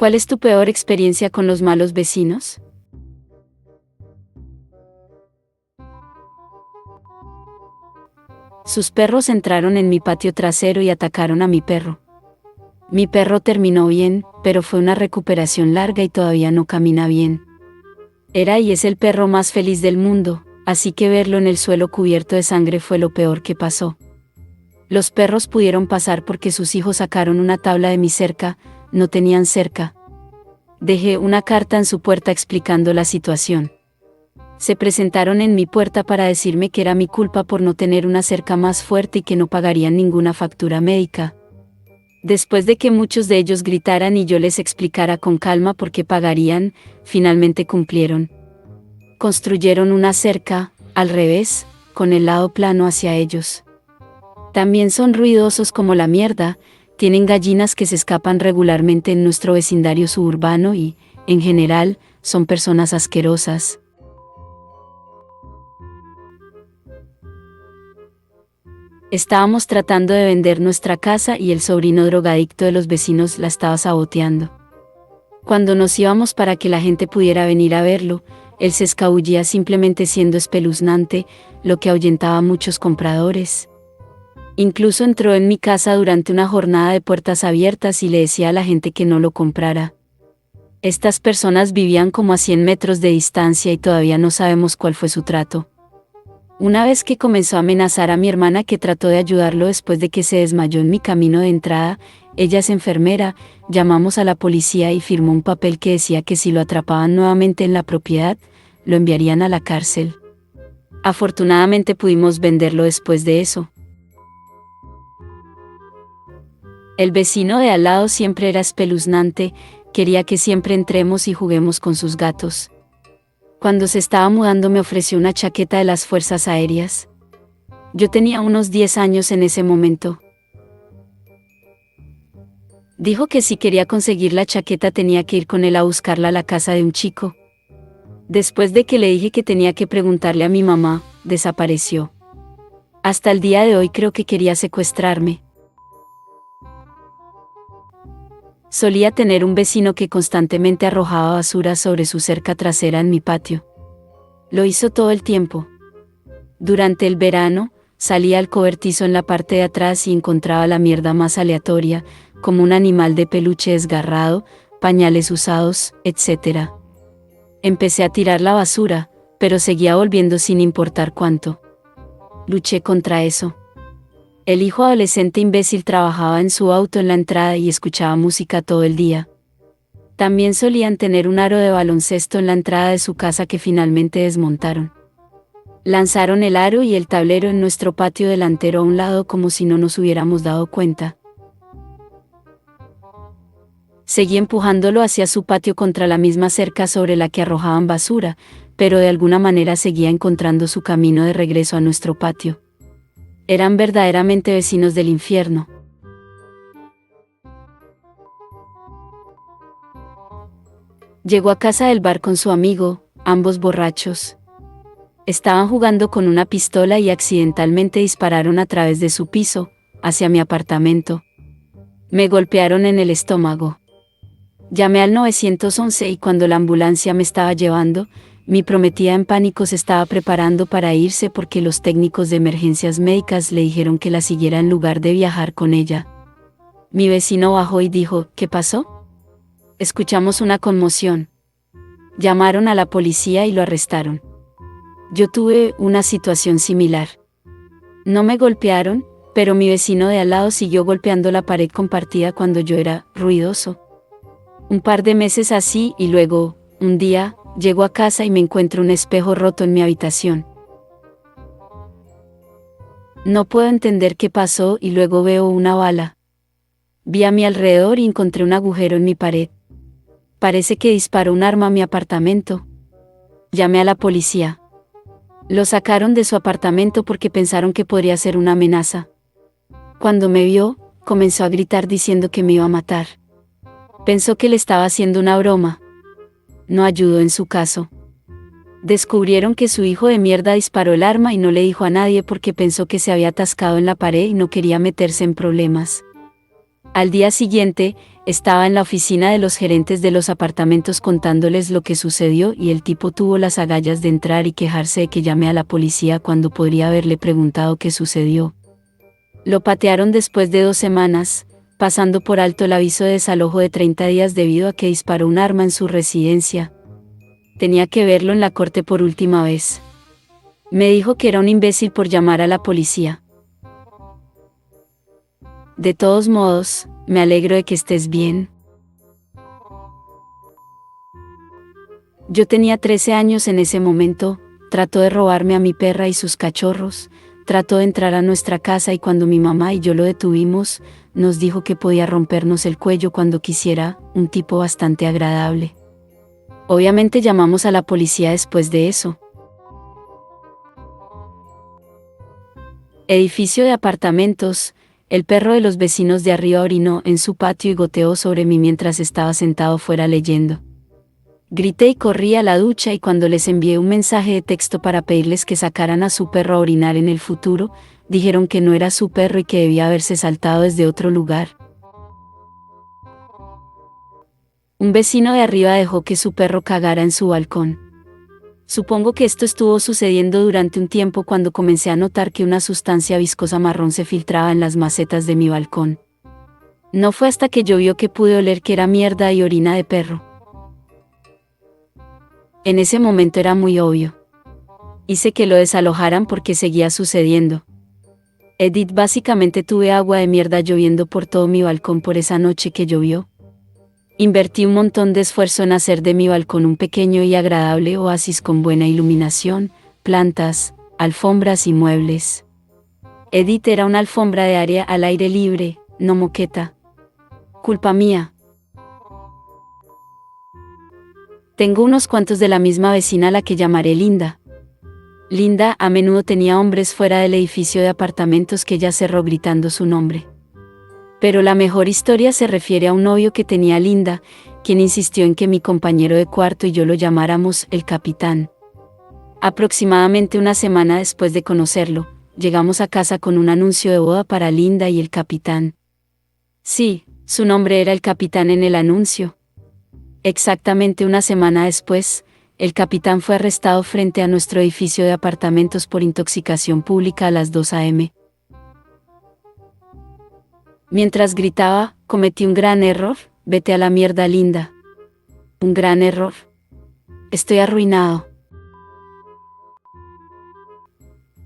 ¿Cuál es tu peor experiencia con los malos vecinos? Sus perros entraron en mi patio trasero y atacaron a mi perro. Mi perro terminó bien, pero fue una recuperación larga y todavía no camina bien. Era y es el perro más feliz del mundo, así que verlo en el suelo cubierto de sangre fue lo peor que pasó. Los perros pudieron pasar porque sus hijos sacaron una tabla de mi cerca, no tenían cerca. Dejé una carta en su puerta explicando la situación. Se presentaron en mi puerta para decirme que era mi culpa por no tener una cerca más fuerte y que no pagarían ninguna factura médica. Después de que muchos de ellos gritaran y yo les explicara con calma por qué pagarían, finalmente cumplieron. Construyeron una cerca, al revés, con el lado plano hacia ellos. También son ruidosos como la mierda, tienen gallinas que se escapan regularmente en nuestro vecindario suburbano y, en general, son personas asquerosas. Estábamos tratando de vender nuestra casa y el sobrino drogadicto de los vecinos la estaba saboteando. Cuando nos íbamos para que la gente pudiera venir a verlo, él se escabullía simplemente siendo espeluznante, lo que ahuyentaba a muchos compradores. Incluso entró en mi casa durante una jornada de puertas abiertas y le decía a la gente que no lo comprara. Estas personas vivían como a 100 metros de distancia y todavía no sabemos cuál fue su trato. Una vez que comenzó a amenazar a mi hermana que trató de ayudarlo después de que se desmayó en mi camino de entrada, ella es enfermera, llamamos a la policía y firmó un papel que decía que si lo atrapaban nuevamente en la propiedad, lo enviarían a la cárcel. Afortunadamente pudimos venderlo después de eso. El vecino de al lado siempre era espeluznante, quería que siempre entremos y juguemos con sus gatos. Cuando se estaba mudando me ofreció una chaqueta de las Fuerzas Aéreas. Yo tenía unos 10 años en ese momento. Dijo que si quería conseguir la chaqueta tenía que ir con él a buscarla a la casa de un chico. Después de que le dije que tenía que preguntarle a mi mamá, desapareció. Hasta el día de hoy creo que quería secuestrarme. Solía tener un vecino que constantemente arrojaba basura sobre su cerca trasera en mi patio. Lo hizo todo el tiempo. Durante el verano, salía al cobertizo en la parte de atrás y encontraba la mierda más aleatoria, como un animal de peluche desgarrado, pañales usados, etc. Empecé a tirar la basura, pero seguía volviendo sin importar cuánto. Luché contra eso. El hijo adolescente imbécil trabajaba en su auto en la entrada y escuchaba música todo el día. También solían tener un aro de baloncesto en la entrada de su casa que finalmente desmontaron. Lanzaron el aro y el tablero en nuestro patio delantero a un lado como si no nos hubiéramos dado cuenta. Seguí empujándolo hacia su patio contra la misma cerca sobre la que arrojaban basura, pero de alguna manera seguía encontrando su camino de regreso a nuestro patio. Eran verdaderamente vecinos del infierno. Llegó a casa del bar con su amigo, ambos borrachos. Estaban jugando con una pistola y accidentalmente dispararon a través de su piso, hacia mi apartamento. Me golpearon en el estómago. Llamé al 911 y cuando la ambulancia me estaba llevando, mi prometida en pánico se estaba preparando para irse porque los técnicos de emergencias médicas le dijeron que la siguiera en lugar de viajar con ella. Mi vecino bajó y dijo, ¿qué pasó? Escuchamos una conmoción. Llamaron a la policía y lo arrestaron. Yo tuve una situación similar. No me golpearon, pero mi vecino de al lado siguió golpeando la pared compartida cuando yo era ruidoso. Un par de meses así y luego, un día, llego a casa y me encuentro un espejo roto en mi habitación. No puedo entender qué pasó y luego veo una bala. Vi a mi alrededor y encontré un agujero en mi pared. Parece que disparó un arma a mi apartamento. Llamé a la policía. Lo sacaron de su apartamento porque pensaron que podría ser una amenaza. Cuando me vio, comenzó a gritar diciendo que me iba a matar. Pensó que le estaba haciendo una broma. No ayudó en su caso. Descubrieron que su hijo de mierda disparó el arma y no le dijo a nadie porque pensó que se había atascado en la pared y no quería meterse en problemas. Al día siguiente, Estaba en la oficina de los gerentes de los apartamentos contándoles lo que sucedió y el tipo tuvo las agallas de entrar y quejarse de que llamé a la policía cuando podría haberle preguntado qué sucedió. Lo patearon después de 2 semanas, pasando por alto el aviso de desalojo de 30 días debido a que disparó un arma en su residencia. Tenía que verlo en la corte por última vez. Me dijo que era un imbécil por llamar a la policía. De todos modos, me alegro de que estés bien. Yo tenía 13 años en ese momento, trató de robarme a mi perra y sus cachorros, trató de entrar a nuestra casa y cuando mi mamá y yo lo detuvimos, nos dijo que podía rompernos el cuello cuando quisiera, un tipo bastante agradable. Obviamente llamamos a la policía después de eso. Edificio de apartamentos. El perro de los vecinos de arriba orinó en su patio y goteó sobre mí mientras estaba sentado fuera leyendo. Grité y corrí a la ducha y cuando les envié un mensaje de texto para pedirles que sacaran a su perro a orinar en el futuro, dijeron que no era su perro y que debía haberse saltado desde otro lugar. Un vecino de arriba dejó que su perro cagara en su balcón. Supongo que esto estuvo sucediendo durante un tiempo cuando comencé a notar que una sustancia viscosa marrón se filtraba en las macetas de mi balcón. No fue hasta que llovió que pude oler que era mierda y orina de perro. En ese momento era muy obvio. Hice que lo desalojaran porque seguía sucediendo. Edith, básicamente tuve agua de mierda lloviendo por todo mi balcón por esa noche que llovió. Invertí un montón de esfuerzo en hacer de mi balcón un pequeño y agradable oasis con buena iluminación, plantas, alfombras y muebles. Edith era una alfombra de área al aire libre, no moqueta. Culpa mía. Tengo unos cuantos de la misma vecina a la que llamaré Linda. Linda a menudo tenía hombres fuera del edificio de apartamentos que ella cerró gritando su nombre. Pero la mejor historia se refiere a un novio que tenía Linda, quien insistió en que mi compañero de cuarto y yo lo llamáramos el capitán. Aproximadamente una semana después de conocerlo, llegamos a casa con un anuncio de boda para Linda y el capitán. Sí, su nombre era el capitán en el anuncio. Exactamente una semana después, el capitán fue arrestado frente a nuestro edificio de apartamentos por intoxicación pública a las 2 a.m. Mientras gritaba, cometí un gran error, vete a la mierda Linda. Un gran error. Estoy arruinado.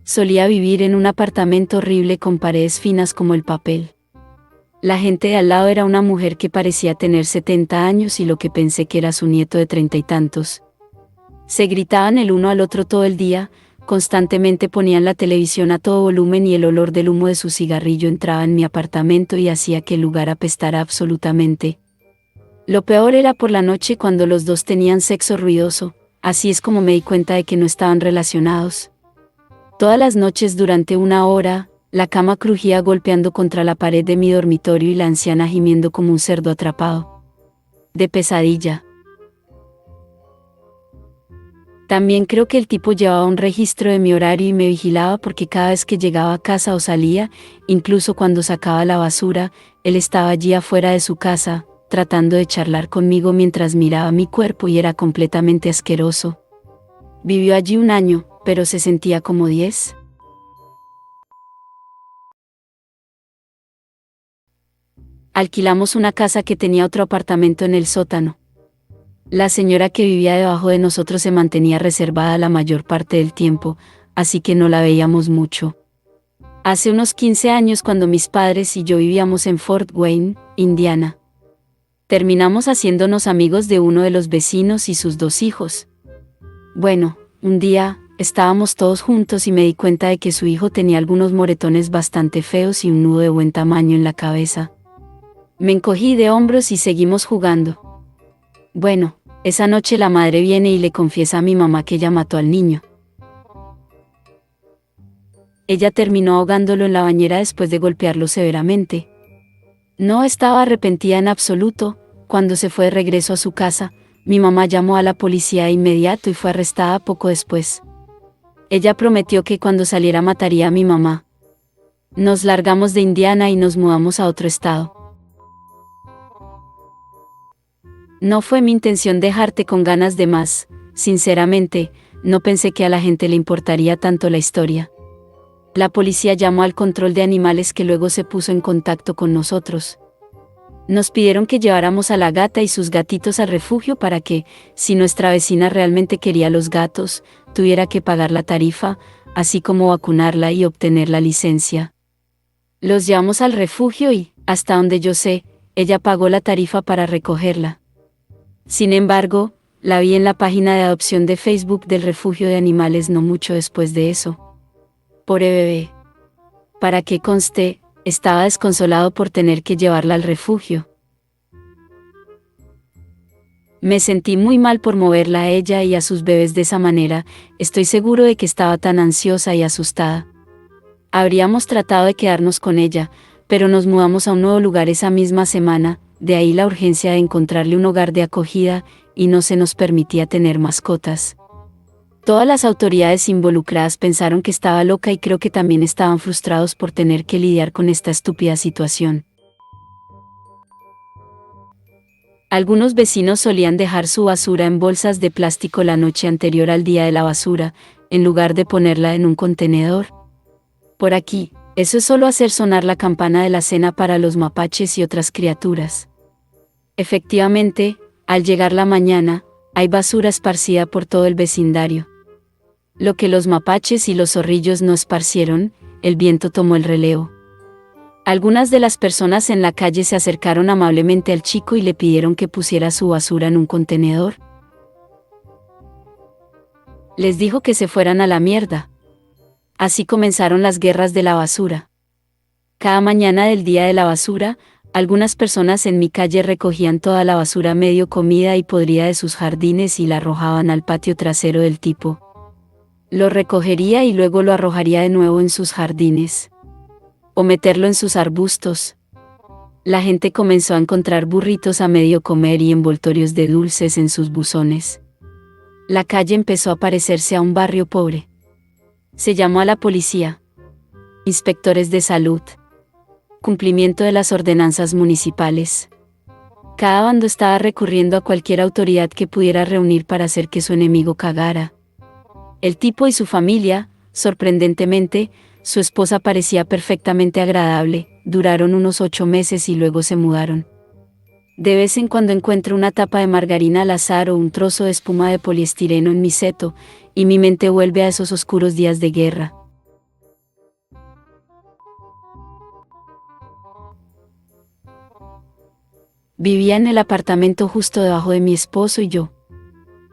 Solía vivir en un apartamento horrible con paredes finas como el papel. La gente de al lado era una mujer que parecía tener 70 años y lo que pensé que era su nieto de 30 y tantos. Se gritaban el uno al otro todo el día, constantemente ponían la televisión a todo volumen y el olor del humo de su cigarrillo entraba en mi apartamento y hacía que el lugar apestara absolutamente. Lo peor era por la noche cuando los dos tenían sexo ruidoso, así es como me di cuenta de que no estaban relacionados. Todas las noches durante 1 hora, la cama crujía golpeando contra la pared de mi dormitorio y la anciana gimiendo como un cerdo atrapado. De pesadilla. También creo que el tipo llevaba un registro de mi horario y me vigilaba porque cada vez que llegaba a casa o salía, incluso cuando sacaba la basura, él estaba allí afuera de su casa, tratando de charlar conmigo mientras miraba mi cuerpo y era completamente asqueroso. Vivió allí 1 año, pero se sentía como 10. Alquilamos una casa que tenía otro apartamento en el sótano. La señora que vivía debajo de nosotros se mantenía reservada la mayor parte del tiempo, así que no la veíamos mucho. Hace unos 15 años cuando mis padres y yo vivíamos en Fort Wayne, Indiana. Terminamos haciéndonos amigos de uno de los vecinos y sus 2 hijos. Bueno, un día, estábamos todos juntos y me di cuenta de que su hijo tenía algunos moretones bastante feos y un nudo de buen tamaño en la cabeza. Me encogí de hombros y seguimos jugando. Bueno, esa noche la madre viene y le confiesa a mi mamá que ella mató al niño. Ella terminó ahogándolo en la bañera después de golpearlo severamente. No estaba arrepentida en absoluto. Cuando se fue de regreso a su casa, mi mamá llamó a la policía de inmediato y fue arrestada poco después. Ella prometió que cuando saliera mataría a mi mamá. Nos largamos de Indiana y nos mudamos a otro estado. No fue mi intención dejarte con ganas de más, sinceramente, no pensé que a la gente le importaría tanto la historia. La policía llamó al control de animales que luego se puso en contacto con nosotros. Nos pidieron que lleváramos a la gata y sus gatitos al refugio para que, si nuestra vecina realmente quería los gatos, tuviera que pagar la tarifa, así como vacunarla y obtener la licencia. Los llevamos al refugio y, hasta donde yo sé, ella pagó la tarifa para recogerla. Sin embargo, la vi en la página de adopción de Facebook del refugio de animales no mucho después de eso. Pobre bebé. Para que conste, estaba desconsolado por tener que llevarla al refugio. Me sentí muy mal por moverla a ella y a sus bebés de esa manera, estoy seguro de que estaba tan ansiosa y asustada. Habríamos tratado de quedarnos con ella, pero nos mudamos a un nuevo lugar esa misma semana, de ahí la urgencia de encontrarle un hogar de acogida, y no se nos permitía tener mascotas. Todas las autoridades involucradas pensaron que estaba loca y creo que también estaban frustrados por tener que lidiar con esta estúpida situación. Algunos vecinos solían dejar su basura en bolsas de plástico la noche anterior al día de la basura, en lugar de ponerla en un contenedor. Por aquí, eso es solo hacer sonar la campana de la cena para los mapaches y otras criaturas. Efectivamente, al llegar la mañana, hay basura esparcida por todo el vecindario. Lo que los mapaches y los zorrillos no esparcieron, el viento tomó el relevo. Algunas de las personas en la calle se acercaron amablemente al chico y le pidieron que pusiera su basura en un contenedor. Les dijo que se fueran a la mierda. Así comenzaron las guerras de la basura. Cada mañana del día de la basura, algunas personas en mi calle recogían toda la basura medio comida y podrida de sus jardines y la arrojaban al patio trasero del tipo. Lo recogería y luego lo arrojaría de nuevo en sus jardines. O meterlo en sus arbustos. La gente comenzó a encontrar burritos a medio comer y envoltorios de dulces en sus buzones. La calle empezó a parecerse a un barrio pobre. Se llamó a la policía. Inspectores de salud. Cumplimiento de las ordenanzas municipales. Cada bando estaba recurriendo a cualquier autoridad que pudiera reunir para hacer que su enemigo cagara. El tipo y su familia, sorprendentemente, su esposa parecía perfectamente agradable, duraron unos 8 meses y luego se mudaron. De vez en cuando encuentro una tapa de margarina al azar o un trozo de espuma de poliestireno en mi seto, y mi mente vuelve a esos oscuros días de guerra. Vivía en el apartamento justo debajo de mi esposo y yo.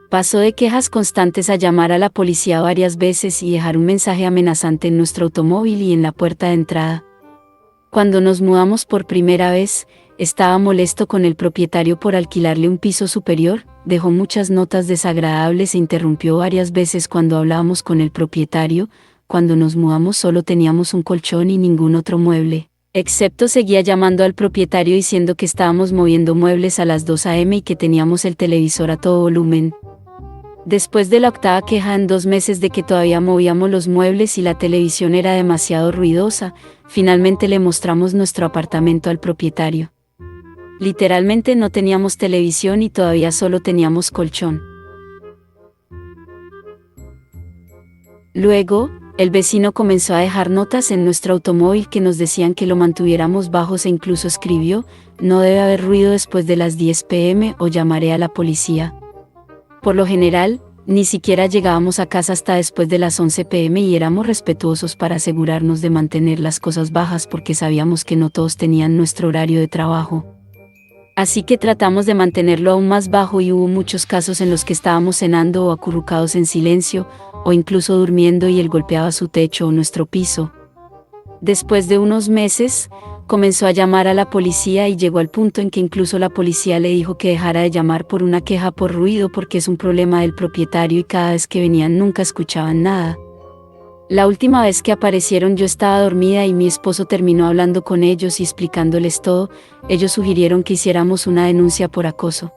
Pasó de quejas constantes a llamar a la policía varias veces y dejar un mensaje amenazante en nuestro automóvil y en la puerta de entrada. Cuando nos mudamos por primera vez, estaba molesto con el propietario por alquilarle un piso superior, dejó muchas notas desagradables e interrumpió varias veces cuando hablábamos con el propietario. Cuando nos mudamos solo teníamos un colchón y ningún otro mueble. Excepto seguía llamando al propietario diciendo que estábamos moviendo muebles a las 2 a.m. y que teníamos el televisor a todo volumen. Después de la 8ª queja en 2 meses de que todavía movíamos los muebles y la televisión era demasiado ruidosa, finalmente le mostramos nuestro apartamento al propietario. Literalmente no teníamos televisión y todavía solo teníamos colchón. Luego, el vecino comenzó a dejar notas en nuestro automóvil que nos decían que lo mantuviéramos bajos e incluso escribió: "No debe haber ruido después de las 10 p.m. o llamaré a la policía". Por lo general, ni siquiera llegábamos a casa hasta después de las 11 p.m. y éramos respetuosos para asegurarnos de mantener las cosas bajas porque sabíamos que no todos tenían nuestro horario de trabajo. Así que tratamos de mantenerlo aún más bajo y hubo muchos casos en los que estábamos cenando o acurrucados en silencio, o incluso durmiendo y él golpeaba su techo o nuestro piso. Después de unos meses, comenzó a llamar a la policía y llegó al punto en que incluso la policía le dijo que dejara de llamar por una queja por ruido porque es un problema del propietario y cada vez que venían nunca escuchaban nada. La última vez que aparecieron yo estaba dormida y mi esposo terminó hablando con ellos y explicándoles todo. Ellos sugirieron que hiciéramos una denuncia por acoso.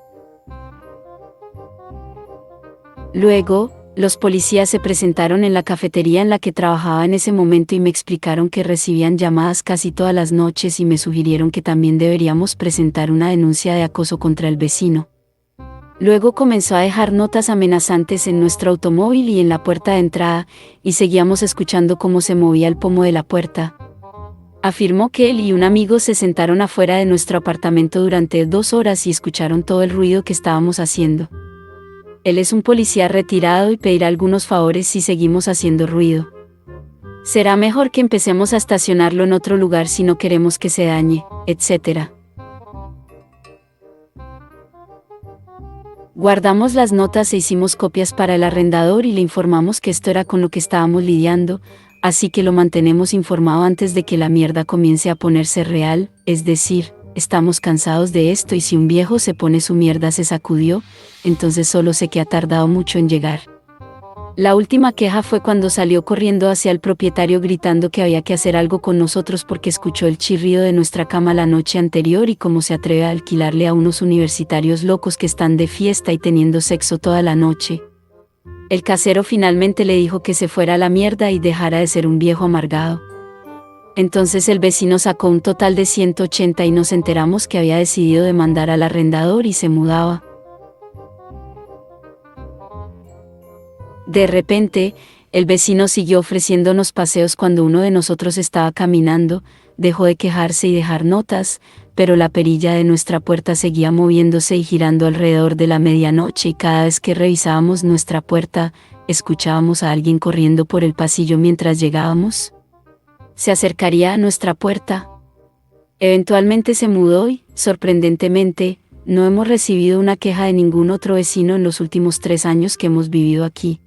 Luego, los policías se presentaron en la cafetería en la que trabajaba en ese momento y me explicaron que recibían llamadas casi todas las noches y me sugirieron que también deberíamos presentar una denuncia de acoso contra el vecino. Luego comenzó a dejar notas amenazantes en nuestro automóvil y en la puerta de entrada, y seguíamos escuchando cómo se movía el pomo de la puerta. Afirmó que él y un amigo se sentaron afuera de nuestro apartamento durante 2 horas y escucharon todo el ruido que estábamos haciendo. Él es un policía retirado y pedirá algunos favores si seguimos haciendo ruido. Será mejor que empecemos a estacionarlo en otro lugar si no queremos que se dañe, etc. Guardamos las notas e hicimos copias para el arrendador y le informamos que esto era con lo que estábamos lidiando, así que lo mantenemos informado antes de que la mierda comience a ponerse real, es decir, estamos cansados de esto y si un viejo se pone su mierda se sacudió, entonces solo sé que ha tardado mucho en llegar. La última queja fue cuando salió corriendo hacia el propietario gritando que había que hacer algo con nosotros porque escuchó el chirrido de nuestra cama la noche anterior y cómo se atreve a alquilarle a unos universitarios locos que están de fiesta y teniendo sexo toda la noche. El casero finalmente le dijo que se fuera a la mierda y dejara de ser un viejo amargado. Entonces el vecino sacó un total de 180 y nos enteramos que había decidido demandar al arrendador y se mudaba. De repente, el vecino siguió ofreciéndonos paseos cuando uno de nosotros estaba caminando, dejó de quejarse y dejar notas, pero la perilla de nuestra puerta seguía moviéndose y girando alrededor de la medianoche y cada vez que revisábamos nuestra puerta, escuchábamos a alguien corriendo por el pasillo mientras llegábamos. Se acercaría a nuestra puerta. Eventualmente se mudó y, sorprendentemente, no hemos recibido una queja de ningún otro vecino en los últimos 3 años que hemos vivido aquí.